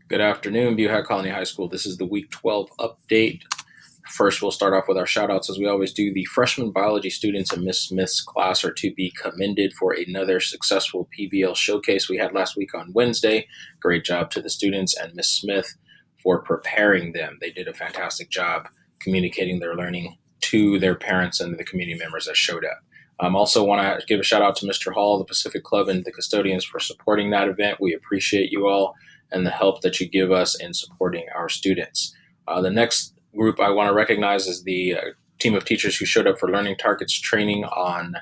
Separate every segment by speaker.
Speaker 1: Good afternoon, Buhat Colony High School. This is the Week 12 update. First, we'll start off with our shout-outs as we always do. The freshman biology students in Miss Smith's class are to be commended for another successful PBL showcase we had last week on Wednesday. Great job to the students and Miss Smith for preparing them. They did a fantastic job communicating their learning to their parents and the community members that showed up. Also want to give a shout out to Mr. Hall, the Pacific Club, and the custodians for supporting that event. We appreciate you all and the help that you give us in supporting our students. The next group I want to recognize is the team of teachers who showed up for Learning Targets training on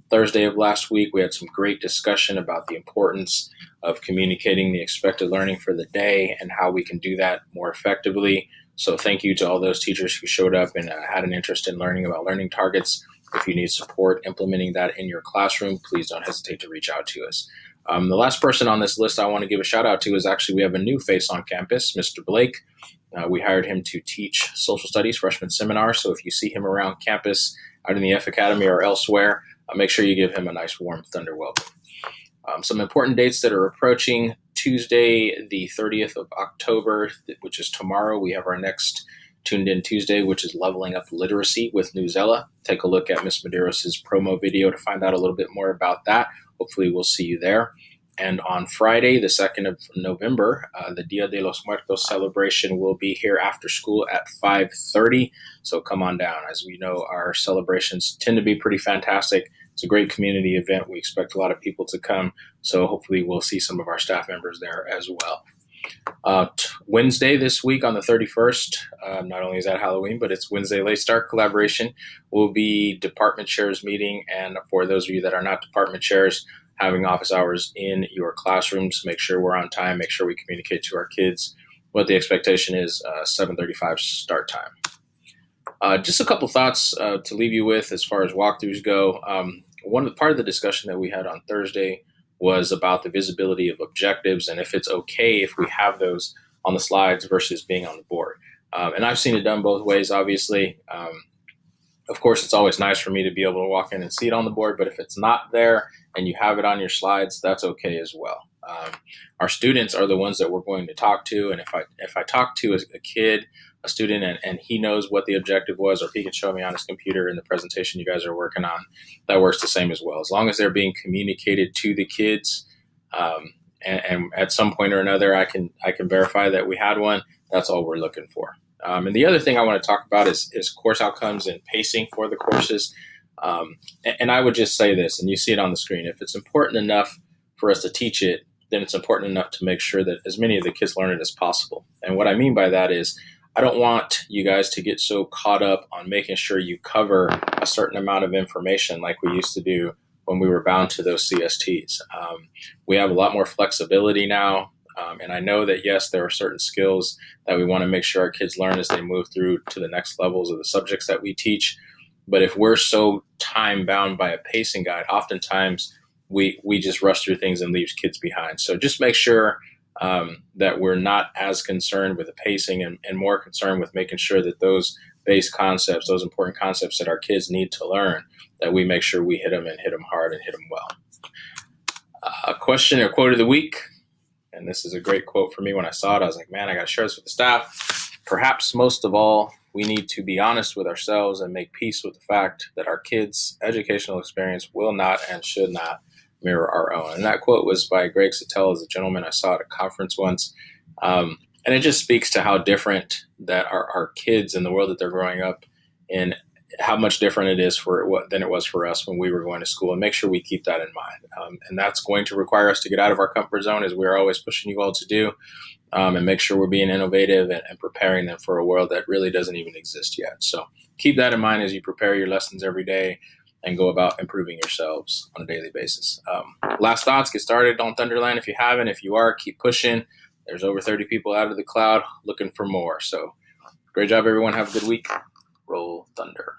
Speaker 1: Thursday of last week. We had some great discussion about the importance of communicating the expected learning for the day and how we can do that more effectively. So thank you to all those teachers who showed up and had an interest in learning about Learning Targets. If you need support implementing that in your classroom, please don't hesitate to reach out to us. The last person on this list I want to give a shout out to is actually we have a new face on campus, Mr. Blake. We hired him to teach social studies freshman seminar. So if you see him around campus, out in the F Academy or elsewhere, make sure you give him a nice warm thunder welcome. Some important dates that are approaching. Tuesday, the 30th of October, which is tomorrow, we have our next Tuned In Tuesday, which is Leveling Up Literacy with Newzella. Take a look at Ms. Medeiros' promo video to find out a little bit more about that. Hopefully we'll see you there. And on Friday, the 2nd of November, the Dia de los Muertos celebration will be here after school at 5:30. So come on down. As we know, our celebrations tend to be pretty fantastic. It's a great community event. We expect a lot of people to come. So hopefully we'll see some of our staff members there as well. Wednesday this week on the 31st, not only is that Halloween, but it's Wednesday Late Start collaboration, will be department chairs meeting. And for those of you that are not department chairs, having office hours in your classrooms, make sure we're on time, make sure we communicate to our kids what the expectation is, 7:35 start time. Just a couple thoughts to leave you with as far as walkthroughs go. Part of the discussion that we had on Thursday was about the visibility of objectives and if it's okay if we have those on the slides versus being on the board. And I've seen it done both ways, obviously. Of course, it's always nice for me to be able to walk in and see it on the board, but if it's not there and you have it on your slides, that's okay as well. Our students are the ones that we're going to talk to, and if I talk to a kid, a student, and he knows what the objective was, or he can show me on his computer in the presentation you guys are working on, that works the same as well. As long as they're being communicated to the kids, and at some point or another, I can verify that we had one. That's all we're looking for. And the other thing I want to talk about is course outcomes and pacing for the courses. And I would just say this, and you see it on the screen. If it's important enough for us to teach it, then it's important enough to make sure that as many of the kids learn it as possible. And what I mean by that is I don't want you guys to get so caught up on making sure you cover a certain amount of information like we used to do when we were bound to those CSTs. We have a lot more flexibility now. And I know that, yes, there are certain skills that we want to make sure our kids learn as they move through to the next levels of the subjects that we teach. But if we're so time bound by a pacing guide, oftentimes we just rush through things and leaves kids behind. So just make sure that we're not as concerned with the pacing and more concerned with making sure that those base concepts, those important concepts that our kids need to learn, that we make sure we hit them and hit them hard and hit them well. A question or quote of the week. And this is a great quote for me. When I saw it, I was like, man, I got to share this with the staff. Perhaps most of all, we need to be honest with ourselves and make peace with the fact that our kids' educational experience will not and should not mirror our own. And that quote was by Greg Sittel, as a gentleman I saw at a conference once. And it just speaks to how different that our kids in the world that they're growing up in, how much different it is than it was for us when we were going to school, and make sure we keep that in mind. And that's going to require us to get out of our comfort zone, as we're always pushing you all to do, and make sure we're being innovative and preparing them for a world that really doesn't even exist yet. So keep that in mind as you prepare your lessons every day and go about improving yourselves on a daily basis. Last thoughts, get started on Thunderland if you haven't. If you are, keep pushing. There's over 30 people out of the cloud looking for more. So great job, everyone. Have a good week. Roll Thunder.